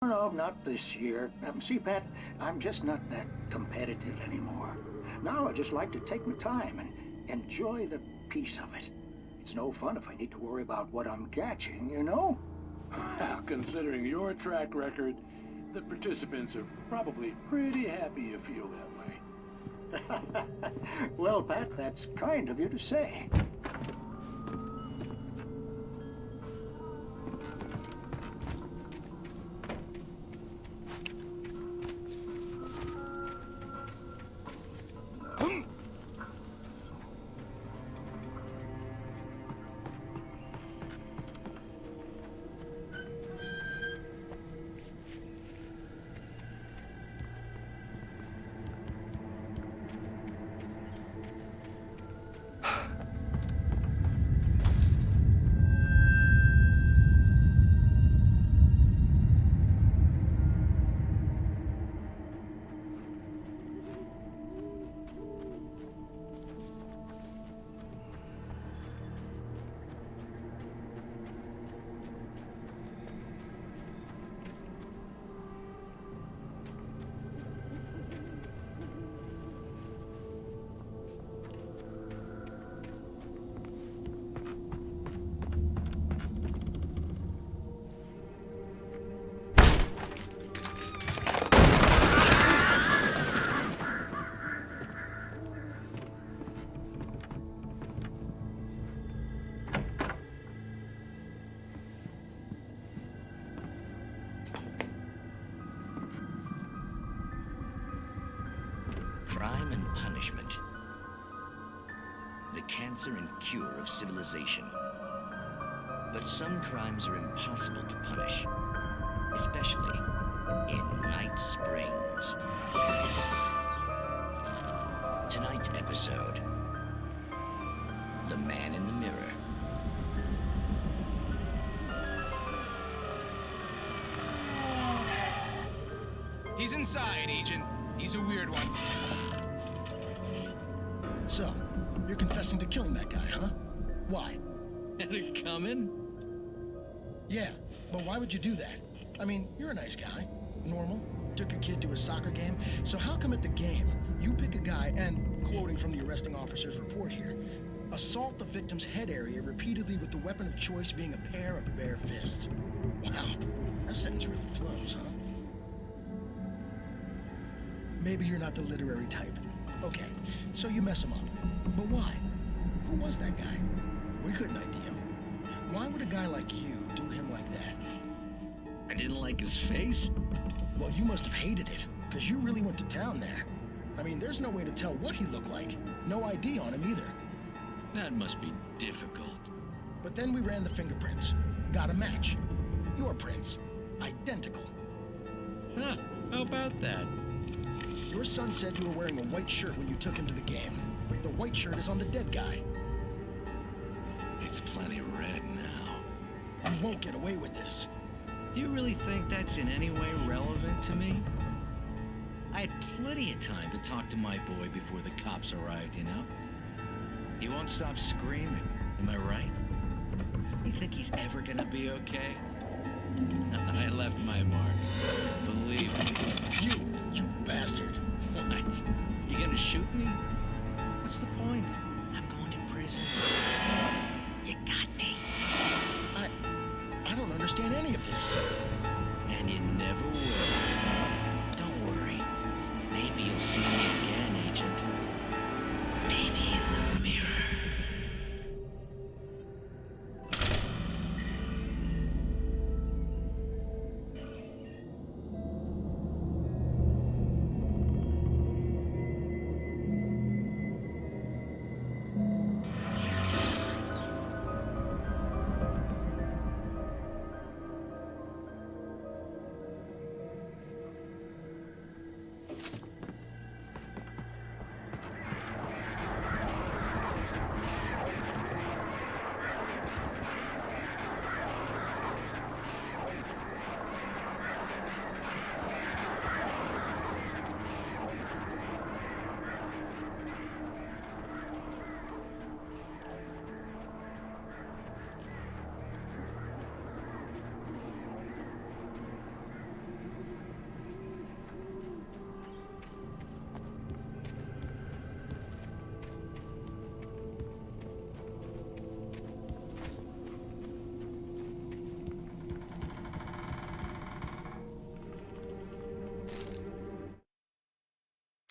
No, not this year. See, Pat, I'm just not that competitive anymore. Now I just like to take my time and enjoy the peace of it. It's no fun if I need to worry about what I'm catching, you know? Well, considering your track record, the participants are probably pretty happy you feel that way. Well, Pat, that's kind of you to say. Crime and punishment. The cancer and cure of civilization. But some crimes are impossible to punish, especially in Night Springs. Tonight's episode, The Man in the Mirror. He's inside, Agent. He's a weird one. So, you're confessing to killing that guy, huh? Why? Had it coming? Yeah, but why would you do that? I mean, you're a nice guy. Normal. Took a kid to a soccer game. So how come at the game, you pick a guy and, quoting from the arresting officer's report here, assault the victim's head area repeatedly with the weapon of choice being a pair of bare fists? Wow, that sentence really flows, huh? Maybe you're not the literary type. Okay, so you mess him up. But why? Who was that guy? We couldn't ID him. Why would a guy like you do him like that? I didn't like his face? Well, you must have hated it, because you really went to town there. I mean, there's no way to tell what he looked like. No ID on him either. That must be difficult. But then we ran the fingerprints. Got a match. Your prints. Identical. Huh, how about that? Your son said you were wearing a white shirt when you took him to the game. But the white shirt is on the dead guy. It's plenty red now. You won't get away with this. Do you really think that's in any way relevant to me? I had plenty of time to talk to my boy before the cops arrived, you know? He won't stop screaming, am I right? You think he's ever gonna be okay? I left my mark. Believe me. You bastard. What? You gonna shoot me? What's the point? I'm going to prison. You got me. I don't understand any of this. And you never will. Don't worry. Maybe you'll see me again, Agent. Maybe in the mirror.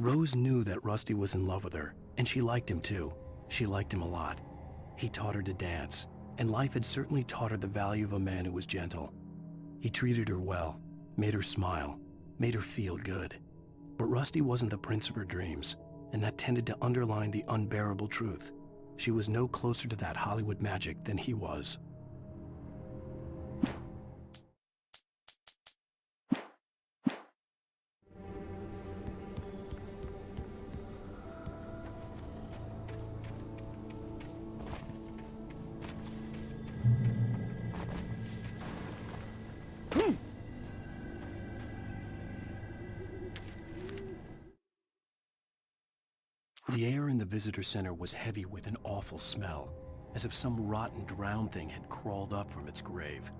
Rose knew that Rusty was in love with her, and she liked him too. She liked him a lot. He taught her to dance, and life had certainly taught her the value of a man who was gentle. He treated her well, made her smile, made her feel good. But Rusty wasn't the prince of her dreams, and that tended to underline the unbearable truth. She was no closer to that Hollywood magic than he was. The air in the visitor center was heavy with an awful smell, as if some rotten drowned thing had crawled up from its grave.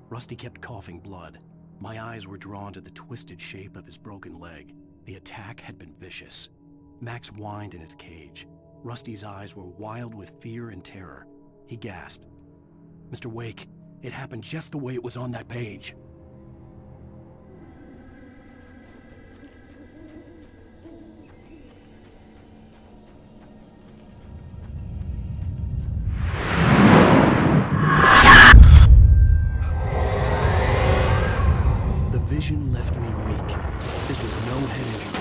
Rusty kept coughing blood. My eyes were drawn to the twisted shape of his broken leg. The attack had been vicious. Max whined in his cage. Rusty's eyes were wild with fear and terror. He gasped, "Mr. Wake, it happened just the way it was on that page." Vision left me weak. This was no head injury.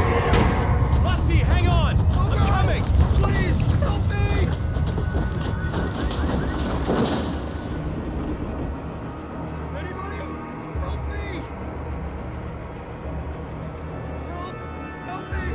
Damn. Rusty, hang on! I'm coming! Please, help me! Anybody? Help me! Help me!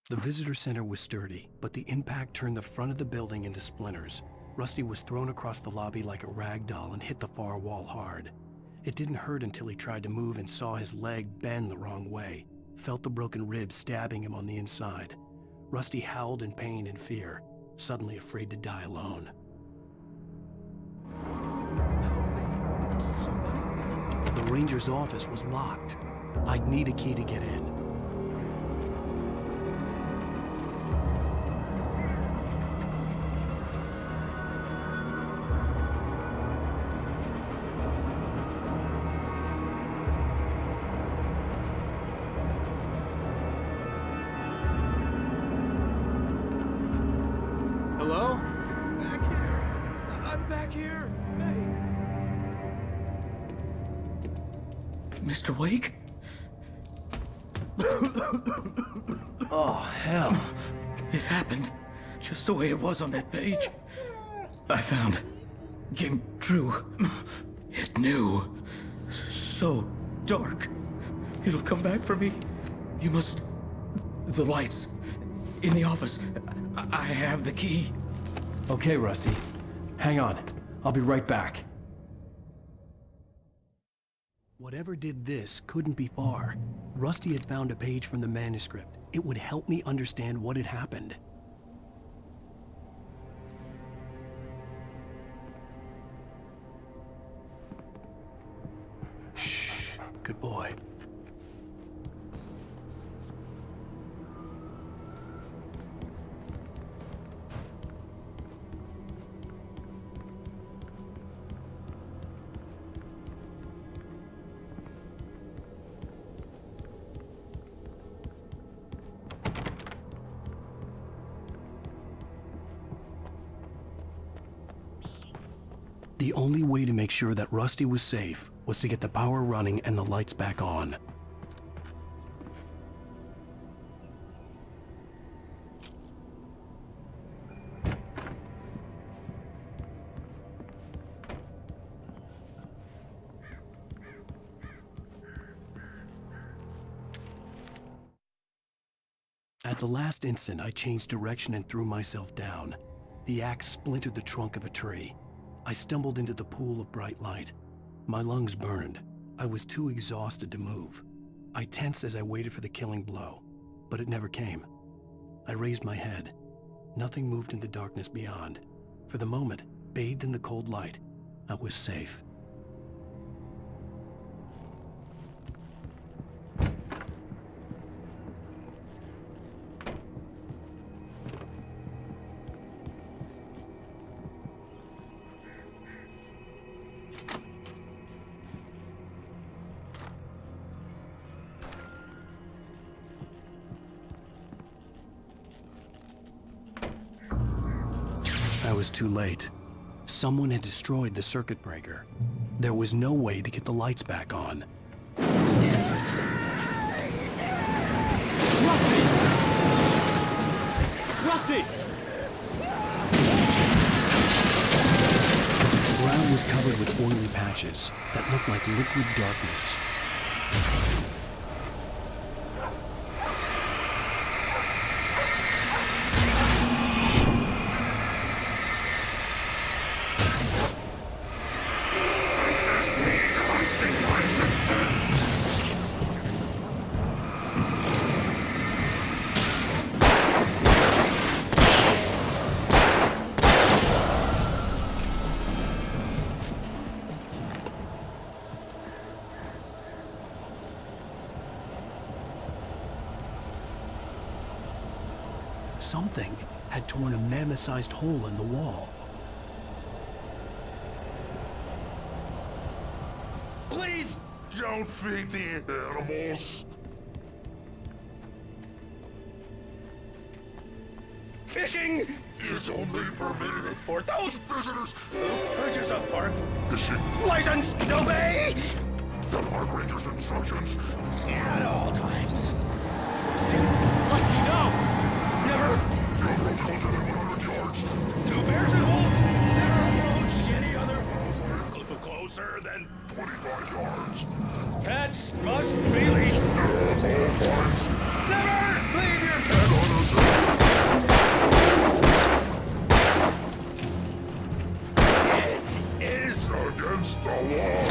The visitor center was sturdy, but the impact turned the front of the building into splinters. Rusty was thrown across the lobby like a rag doll and hit the far wall hard. It didn't hurt until he tried to move and saw his leg bend the wrong way, felt the broken ribs stabbing him on the inside. Rusty howled in pain and fear, suddenly afraid to die alone. The ranger's office was locked. I'd need a key to get in. Hello? Back here! I'm back here! Hey! Mr. Wake? Oh, hell. It happened just the way it was on that page. I found. Came true. It knew. So dark. It'll come back for me. You must. The lights. In the office. I have the key. Okay, Rusty. Hang on. I'll be right back. Whatever did this couldn't be far. Rusty had found a page from the manuscript. It would help me understand what had happened. Shh. Good boy. The only way to make sure that Rusty was safe was to get the power running and the lights back on. At the last instant, I changed direction and threw myself down. The axe splintered the trunk of a tree. I stumbled into the pool of bright light. My lungs burned. I was too exhausted to move. I tensed as I waited for the killing blow, but it never came. I raised my head. Nothing moved in the darkness beyond. For the moment, bathed in the cold light, I was safe. I was too late. Someone had destroyed the circuit breaker. There was no way to get the lights back on. Rusty! Rusty! The ground was covered with oily patches that looked like liquid darkness. Something had torn a mammoth-sized hole in the wall. Please don't feed the animals. Fishing is only permitted for those visitors who purchase a park fishing license. Obey the park ranger's instructions at all times. Rusty, no! Never go closer than 100 yards. No bears and wolves! Never approach any other closer than 25 yards. Pets must be leashed. At all times. Never leave your pet on a trip. It is against the law.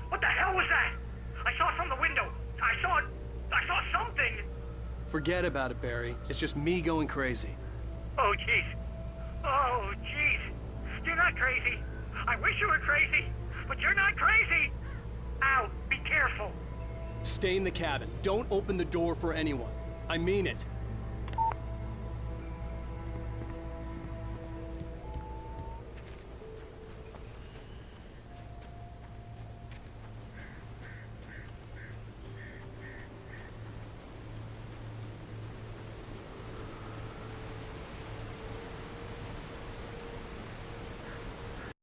What the hell was that? I saw from the window. I saw something. Forget about it, Barry. It's just me going crazy. Oh, jeez. Oh, jeez. You're not crazy. I wish you were crazy, but you're not crazy. Ow, be careful. Stay in the cabin. Don't open the door for anyone. I mean it.